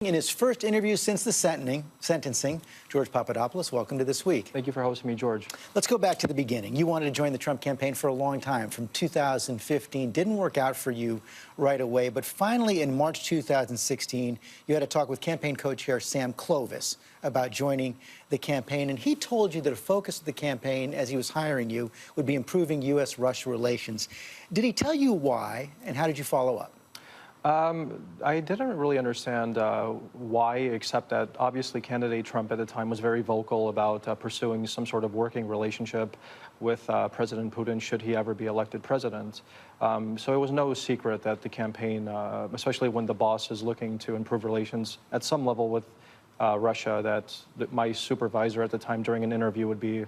In his first interview since the sentencing, George Papadopoulos, welcome to This Week. Thank you for hosting me, George. Let's go back to the beginning. You wanted to join the Trump campaign for a long time, from 2015. Didn't work out for you right away, but finally in March 2016, you had a talk with campaign co-chair Sam Clovis about joining the campaign, and he told you that a focus of the campaign, as he was hiring you, would be improving U.S.-Russia relations. Did he tell you why, and how did you follow up? I didn't really understand why, except that obviously candidate Trump at the time was very vocal about pursuing some sort of working relationship with President Putin should he ever be elected president. So it was no secret that the campaign, especially when the boss is looking to improve relations at some level with Russia, that my supervisor at the time during an interview would be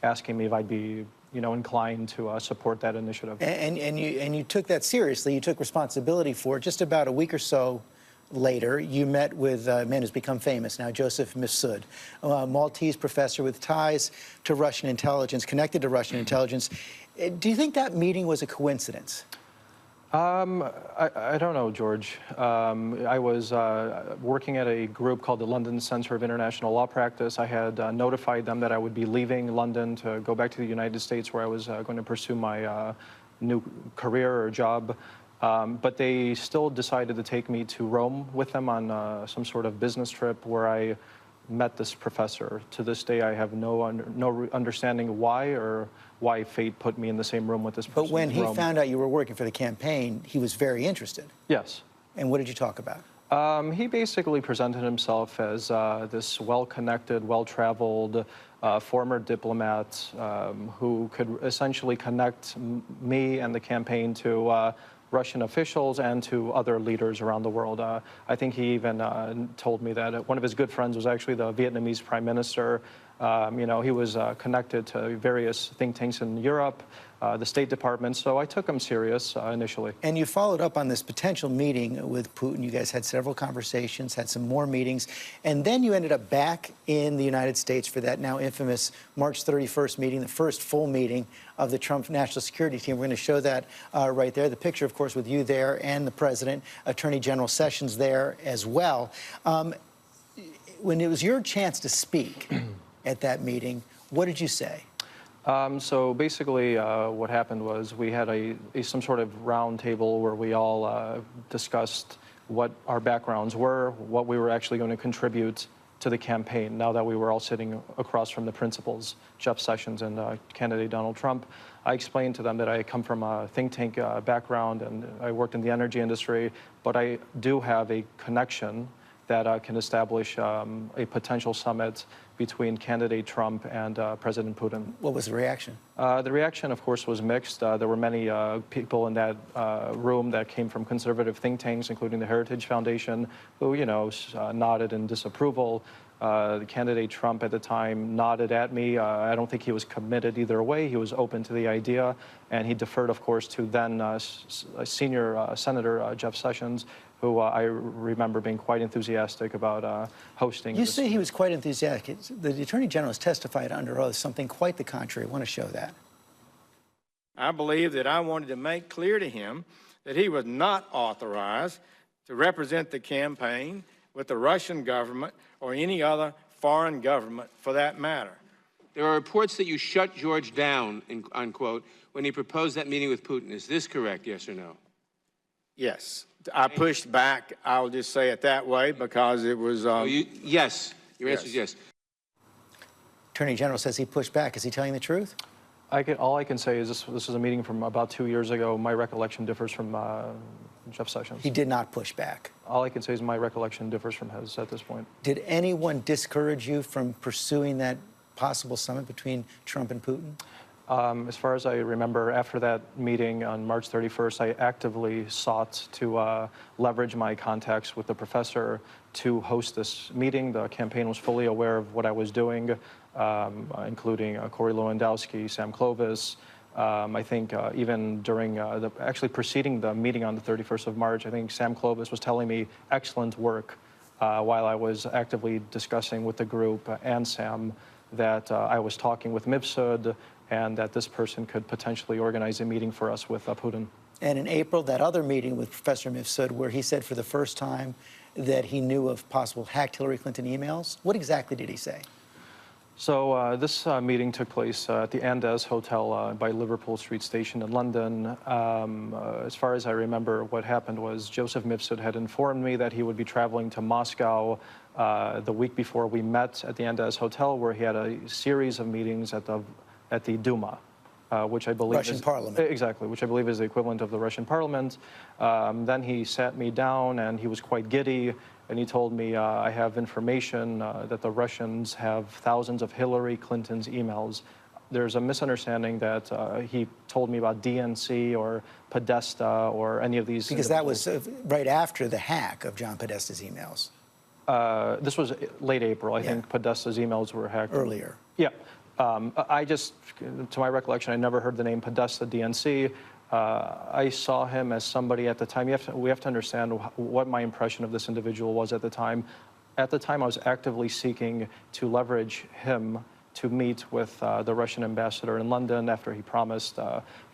asking me if I'd be inclined to support that initiative. And you took that seriously. You took responsibility for it. Just about a week or so later, you met with a man who's become famous now, Joseph Mifsud, a Maltese professor with ties to Russian intelligence, connected to Russian intelligence. Do you think that meeting was a coincidence? I don't know, George. I was working at a group called the London Center of International Law Practice. I had notified them that I would be leaving London to go back to the United States, where I was going to pursue my new career or job. But they still decided to take me to Rome with them on some sort of business trip where I met this professor. To this day, I have no understanding why or why fate put me in the same room with this person. But when he found out you were working for the campaign, he was very interested. Yes. And what did you talk about? He basically presented himself as this well-connected, well-traveled former diplomat who could essentially connect me and the campaign to Russian officials and to other leaders around the world. I think he even told me that one of his good friends was actually the Vietnamese prime minister. He was connected to various think tanks in Europe, the State Department, so I took him serious initially. And you followed up on this potential meeting with Putin. You guys had several conversations, had some more meetings, and then you ended up back in the United States for that now infamous March 31st meeting, the first full meeting of the Trump National Security Team. We're going to show that right there. The picture, of course, with you there and the President, Attorney General Sessions there as well. When it was your chance to speak at that meeting, what did you say? So basically what happened was we had some sort of round table where we all discussed what our backgrounds were, what we were actually going to contribute to the campaign now that we were all sitting across from the principals, Jeff Sessions and candidate Donald Trump. I explained to them that I come from a think tank background and I worked in the energy industry, but I do have a connection that can establish a potential summit between candidate Trump and President Putin. What was the reaction? The reaction, of course, was mixed. There were many people in that room that came from conservative think tanks, including the Heritage Foundation, who, nodded in disapproval. The candidate Trump at the time nodded at me. I don't think he was committed either way. He was open to the idea, and he deferred, of course, to then senior Senator Jeff Sessions, who I remember being quite enthusiastic about hosting. You say he was quite enthusiastic. The Attorney General has testified under oath something quite the contrary. I want to show that. I believe that I wanted to make clear to him that he was not authorized to represent the campaign with the Russian government or any other foreign government for that matter. There are reports that you shut George down, unquote, when he proposed that meeting with Putin. Is this correct, yes or no? Yes. I pushed back, I'll just say it that way, because it was... yes. Your answer is yes. Attorney General says he pushed back. Is he telling the truth? All I can say is this is a meeting from about 2 years ago. My recollection differs from Jeff Sessions. He did not push back. All I can say is my recollection differs from his at this point. Did anyone discourage you from pursuing that possible summit between Trump and Putin? As far as I remember, after that meeting on March 31st, I actively sought to leverage my contacts with the professor to host this meeting. The campaign was fully aware of what I was doing, including Corey Lewandowski, Sam Clovis. I think even during actually preceding the meeting on the 31st of March, I think Sam Clovis was telling me excellent work while I was actively discussing with the group and Sam that I was talking with Mifsud and that this person could potentially organize a meeting for us with Putin. And in April, that other meeting with Professor Mifsud, where he said for the first time that he knew of possible hacked Hillary Clinton emails. What exactly did he say? So this meeting took place at the Andes Hotel by Liverpool Street Station in London. As far as I remember, what happened was Joseph Mifsud had informed me that he would be traveling to Moscow the week before we met at the Andes Hotel, where he had a series of meetings at the Duma. Which I believe Russian Parliament. Exactly, which I believe is the equivalent of the Russian Parliament. Then he sat me down, and he was quite giddy, and he told me, I have information that the Russians have thousands of Hillary Clinton's emails. There's a misunderstanding that he told me about DNC or Podesta or any of these. Because that was right after the hack of John Podesta's emails. This was late April. I think Podesta's emails were hacked. Earlier. Yeah. I just, to my recollection, I never heard the name Podesta DNC. I saw him as somebody at the time. We have to understand what my impression of this individual was at the time. At the time, I was actively seeking to leverage him to meet with the Russian ambassador in London after he promised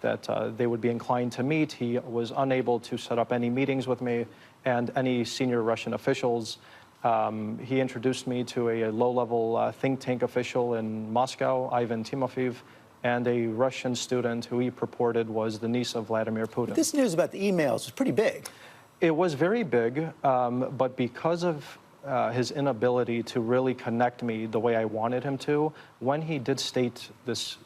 that they would be inclined to meet. He was unable to set up any meetings with me and any senior Russian officials. He introduced me to a low-level think tank official in Moscow, Ivan Timofeev, and a Russian student who he purported was the niece of Vladimir Putin. This news about the emails was pretty big. It was very big, but because of his inability to really connect me the way I wanted him to, when he did state this,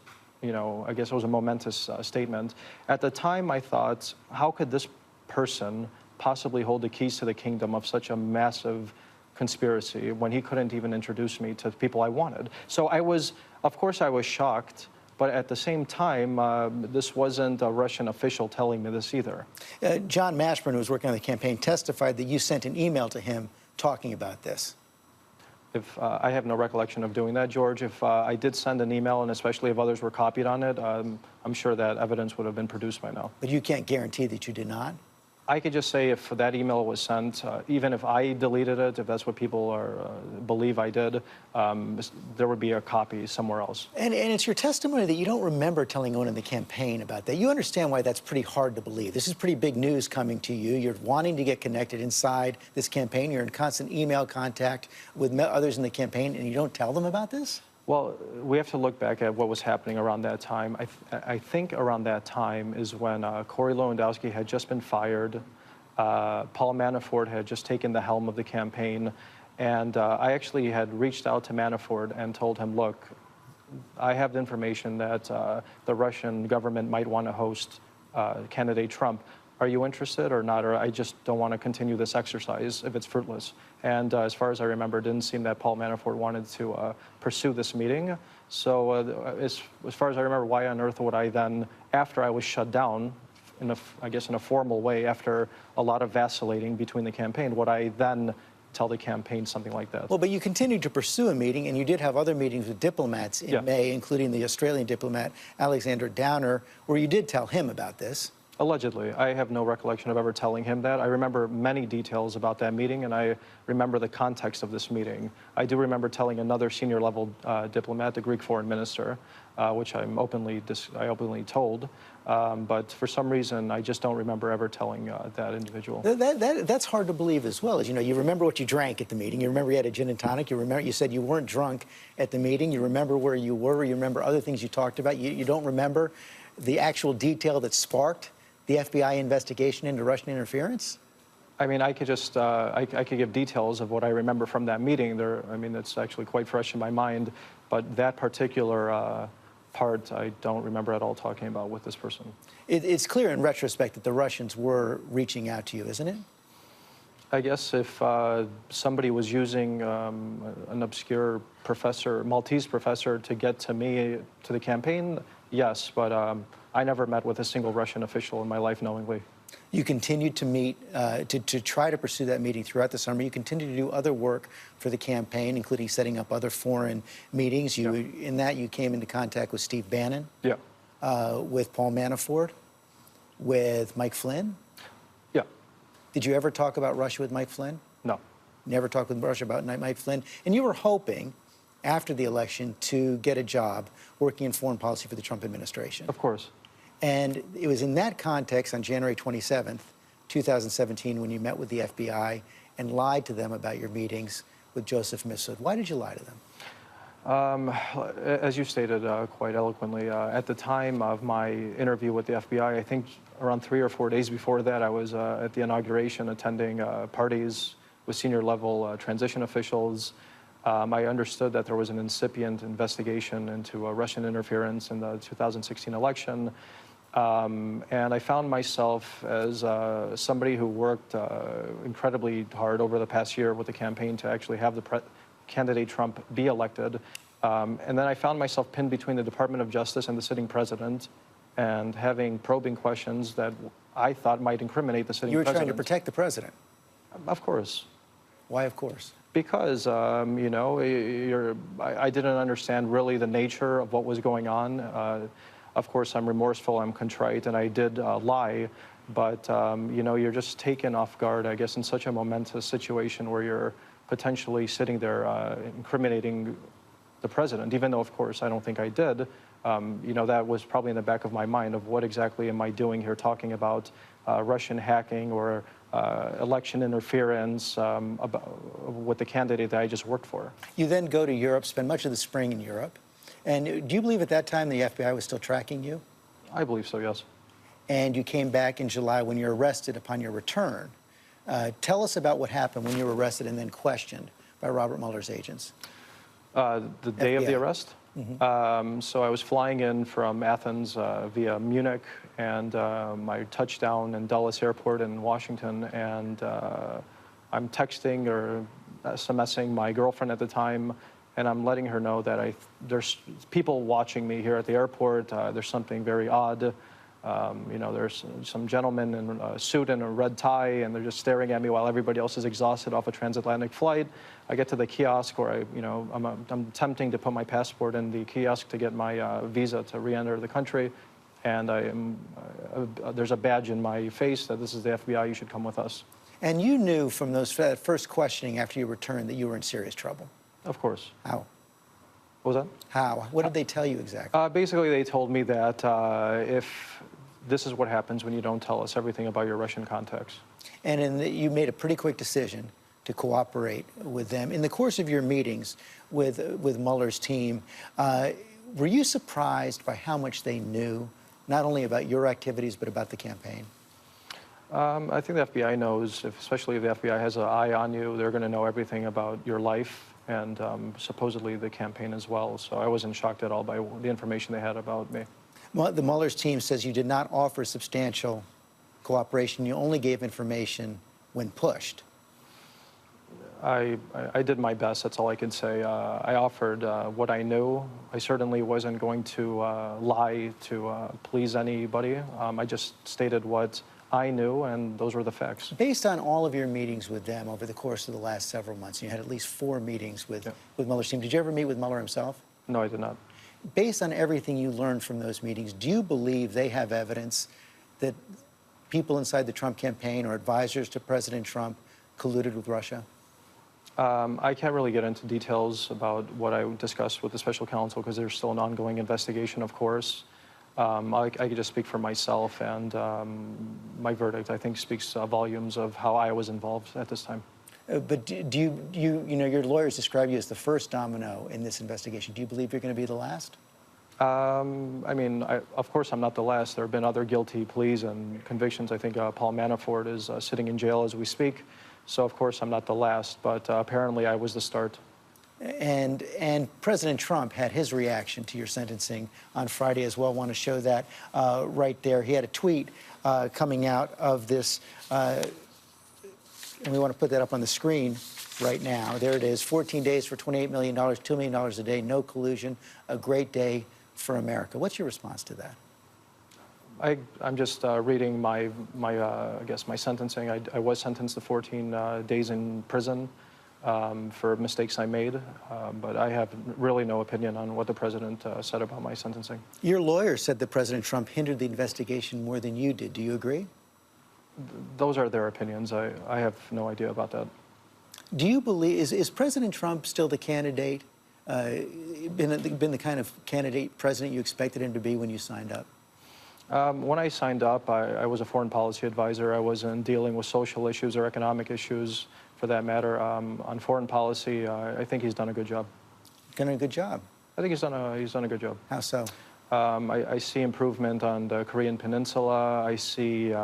I guess it was a momentous statement, at the time I thought, how could this person possibly hold the keys to the kingdom of such a massive conspiracy when he couldn't even introduce me to people I wanted? So of course I was shocked, but at the same time, this wasn't a Russian official telling me this either. John Mashburn, who was working on the campaign, testified that you sent an email to him talking about this. I have no recollection of doing that, George. If I did send an email, and especially if others were copied on it, I'm sure that evidence would have been produced by now. But you can't guarantee that you did not? I could just say if that email was sent, even if I deleted it, if that's what people believe I did, there would be a copy somewhere else. And it's your testimony that you don't remember telling anyone in the campaign about that. You understand why that's pretty hard to believe. This is pretty big news coming to you. You're wanting to get connected inside this campaign. You're in constant email contact with others in the campaign, and you don't tell them about this? Well, we have to look back at what was happening around that time. I think around that time is when Corey Lewandowski had just been fired, Paul Manafort had just taken the helm of the campaign, and I actually had reached out to Manafort and told him, look, I have the information that the Russian government might want to host candidate Trump. Are you interested or not? Or I just don't want to continue this exercise if it's fruitless. And as far as I remember, it didn't seem that Paul Manafort wanted to pursue this meeting. So as far as I remember, why on earth would I then, after I was shut down, I guess in a formal way, after a lot of vacillating between the campaign, would I then tell the campaign something like that? Well, but you continued to pursue a meeting, and you did have other meetings with diplomats in May, including the Australian diplomat Alexander Downer, where you did tell him about this. Allegedly. I have no recollection of ever telling him that. I remember many details about that meeting, and I remember the context of this meeting. I do remember telling another senior-level diplomat, the Greek foreign minister, which I openly told, but for some reason, I just don't remember ever telling that individual. That's hard to believe as well. As you remember what you drank at the meeting. You remember you had a gin and tonic. You said you weren't drunk at the meeting. You remember where you were. You remember other things you talked about. You don't remember the actual detail that sparked the FBI investigation into Russian interference? I mean, I could just, I could give details of what I remember from that meeting. It's actually quite fresh in my mind, but that particular part, I don't remember at all talking about with this person. It's clear in retrospect that the Russians were reaching out to you, isn't it? I guess if somebody was using an obscure professor, Maltese professor, to get to me, to the campaign, yes, but I never met with a single Russian official in my life knowingly. You continued to meet, to try to pursue that meeting throughout the summer. You continued to do other work for the campaign, including setting up other foreign meetings. In that, you came into contact with Steve Bannon, with Paul Manafort, with Mike Flynn. Yeah. Did you ever talk about Russia with Mike Flynn? No. Never talked with Russia about Mike Flynn. And you were hoping, after the election, to get a job working in foreign policy for the Trump administration. Of course. And it was in that context on January 27th, 2017, when you met with the FBI and lied to them about your meetings with Joseph Mifsud. Why did you lie to them? As you stated quite eloquently, at the time of my interview with the FBI, I think around 3 or 4 days before that, I was at the inauguration attending parties with senior level transition officials. I understood that there was an incipient investigation into Russian interference in the 2016 election. And I found myself as somebody who worked incredibly hard over the past year with the campaign to actually have the candidate Trump be elected. And then I found myself pinned between the Department of Justice and the sitting president and having probing questions that I thought might incriminate the sitting president. You were trying to protect the president. Of course. Why, of course? Because, you know, I didn't understand really the nature of what was going on. Of course, I'm remorseful, I'm contrite, and I did lie. But, you know, you're just taken off guard, I guess, in such a momentous situation where you're potentially sitting there incriminating the president, even though, of course, I don't think I did. You know, that was probably in the back of my mind of what exactly am I doing here, talking about Russian hacking or election interference with the candidate that I just worked for. You then go to Europe, spend much of the spring in Europe. And do you believe at that time the FBI was still tracking you? I believe so, yes. And you came back in July when you were arrested upon your return. Tell us about what happened when you were arrested and then questioned by Robert Mueller's agents. The day of the arrest? Mm-hmm. So I was flying in from Athens via Munich, and my touchdown in Dulles Airport in Washington, and I'm texting or SMSing my girlfriend at the time, and I'm letting her know that there's people watching me here at the airport. There's something very odd. You know, there's some gentlemen in a suit and a red tie, and they're just staring at me while everybody else is exhausted off a transatlantic flight. I get to the kiosk where I'm attempting to put my passport in the kiosk to get my visa to re-enter the country, and there's a badge in my face that this is the FBI, you should come with us. And you knew from those first questioning after you returned that you were in serious trouble. Of course. How? What was that? How? What did they tell you exactly? Basically, they told me that if this is what happens when you don't tell us everything about your Russian contacts. And you made a pretty quick decision to cooperate with them. In the course of your meetings with Mueller's team, were you surprised by how much they knew, not only about your activities, but about the campaign? I think the FBI knows, especially if the FBI has an eye on you, they're going to know everything about your life and supposedly the campaign as well. So I wasn't shocked at all by the information they had about me. Well, the Mueller's team says you did not offer substantial cooperation. You only gave information when pushed. I did my best, that's all I can say. I offered what I knew. I certainly wasn't going to lie to please anybody. I just stated what I knew, and those were the facts. Based on all of your meetings with them over the course of the last several months, you had at least 4 meetings with Mueller's team. Did you ever meet with Mueller himself? No, I did not. Based on everything you learned from those meetings, do you believe they have evidence that people inside the Trump campaign or advisors to President Trump colluded with Russia? I can't really get into details about what I discussed with the special counsel because there's still an ongoing investigation, of course. I could just speak for myself, and my verdict, I think, speaks volumes of how I was involved at this time. But you know, your lawyers describe you as the first domino in this investigation. Do you believe you're going to be the last? I mean, of course I'm not the last. There have been other guilty pleas and convictions. I think Paul Manafort is sitting in jail as we speak. So, of course, I'm not the last, but apparently I was the start. And President Trump had his reaction to your sentencing on Friday as well. I want to show that right there. He had a tweet coming out of this, and we want to put that up on the screen right now. There it is, 14 days for $28 million, $2 million a day, no collusion, a great day for America. What's your response to that? I'm just reading I guess my sentencing. I was sentenced to 14 days in prison for mistakes I made, but I have really no opinion on what the president said about my sentencing. Your lawyer said that President Trump hindered the investigation more than you did. Do you agree? Those are their opinions. I have no idea about that. Do you believe, is President Trump still the candidate, been the kind of candidate president you expected him to be when you signed up? When I signed up, I was a foreign policy advisor. I wasn't dealing with social issues or economic issues. for that matter. On foreign policy, I think he's done a good job. Done a good job. I think he's done a good job. How so? I see improvement on the Korean Peninsula. I see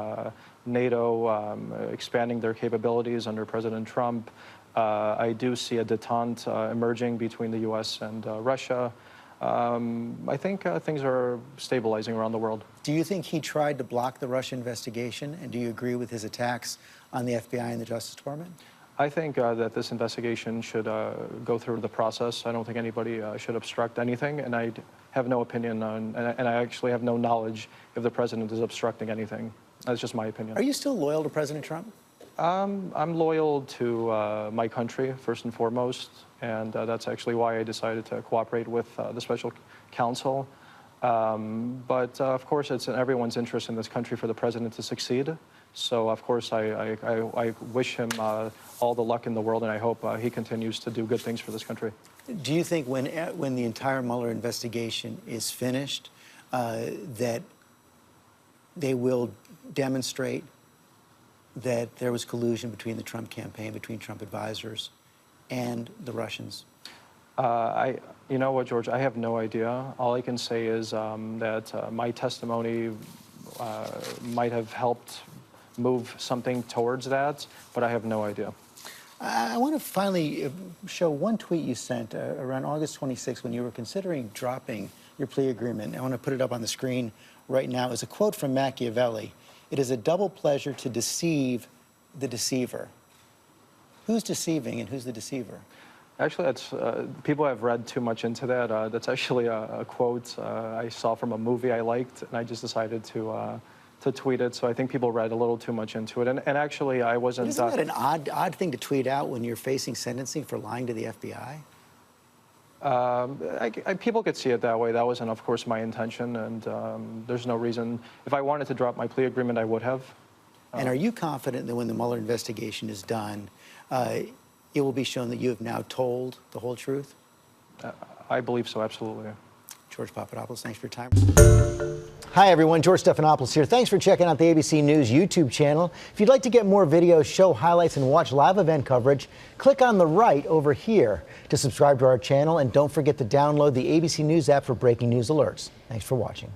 NATO expanding their capabilities under President Trump. I do see a detente emerging between the U.S. and Russia. I think things are stabilizing around the world. Do you think he tried to block the Russia investigation, and do you agree with his attacks on the FBI and the Justice Department? I think that this investigation should go through the process. I don't think anybody should obstruct anything, and I have no opinion on, and I actually have no knowledge if the president is obstructing anything. That's just my opinion. Are you still loyal to President Trump? I'm loyal to my country, first and foremost, and that's actually why I decided to cooperate with the special counsel. But of course, it's in everyone's interest in this country for the president to succeed. So of course, I wish him all the luck in the world, and I hope he continues to do good things for this country. Do you think when the entire Mueller investigation is finished, that they will demonstrate that there was collusion between the Trump campaign, between Trump advisors, and the Russians? You know what, George? I have no idea. All I can say is that my testimony might have helped move something towards that, but I have no idea. I want to finally show one tweet you sent around August 26th when you were considering dropping your plea agreement. I want to put it up on the screen right now. It's a quote from Machiavelli. "It is a double pleasure to deceive the deceiver." Who's deceiving and who's the deceiver? Actually, that's, people have read too much into that. That's actually a quote I saw from a movie I liked, and I just decided to tweet it. So I think people read a little too much into it. And actually, I wasn't... Isn't that an odd thing to tweet out when you're facing sentencing for lying to the FBI? People could see it that way. That wasn't, of course, my intention, and there's no reason. If I wanted to drop my plea agreement, I would have. And are you confident that when the Mueller investigation is done, it will be shown that you have now told the whole truth? I believe so, absolutely. George Papadopoulos, thanks for your time. Hi, everyone. George Stephanopoulos here. Thanks for checking out the ABC News YouTube channel. If you'd like to get more videos, show highlights, and watch live event coverage, click on the right over here to subscribe to our channel. And don't forget to download the ABC News app for breaking news alerts. Thanks for watching.